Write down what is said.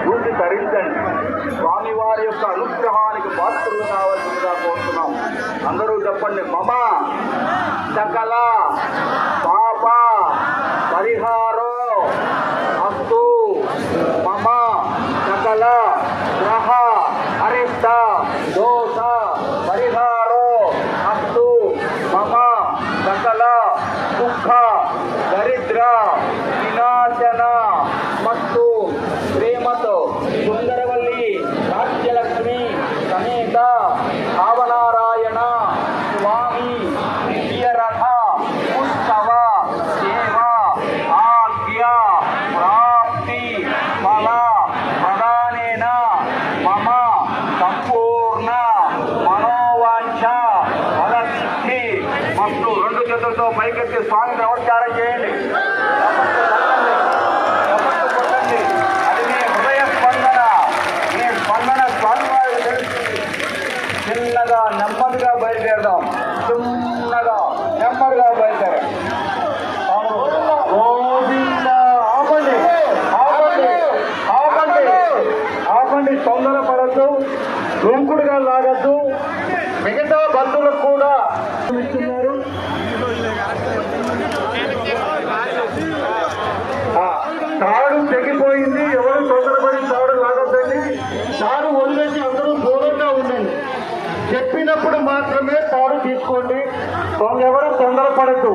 చూసి ధరించండి. స్వామివారి యొక్క అనుగ్రహానికి పాత్రలు కావాల్సిందిగా కోరుతున్నాం. అందరూ చెప్పండి. మమ సకల పాప పరిహారో అస్తు. మమ సకల గ్రహ అరిష్ట దోష పరిహారో అస్తు. మమ సకల దుఃఖ దరిద్ర వినాశన మస్తు. ప్రేమతో సుందరవల్లి రాజ్యలక్ష్మి సమేత భావనారాయణ స్వామి దివ్యరథ ఉత్సవ సేవ ఆజ్ఞ ప్రాప్తి ఫల ప్రదానేన మమ సంపూర్ణ మనోవాంఛ ఫలసిద్ధి మస్తు. రెండు చేతులతో పైకెత్తి స్వామి నమస్కారం చేయండి. అది మీ హృదయ స్పందన. మీ స్పందన స్వామివారికి తెలుస్తుంది. చిన్నగా నెమ్మదిగా బయలుదేరదాం. చిన్నగా నెమ్మదిగా బయలుదేరాం. గోవింద. ఆపండి ఆపండి ఆపండి ఆపండి. తొందరపడద్దు, దూకుడుగా లాగద్దు. మిగతా భక్తులకు కూడా ఇస్తున్నారు. తాడు తెగిపోయింది. ఎవరు తొందరపడి తాడు లాగొద్దండి. తాడు వదిలేసి అందరూ దూరంగా ఉండండి. చెప్పినప్పుడు మాత్రమే తాడు తీసుకోండి. ఎవరు తొందరపడద్దు.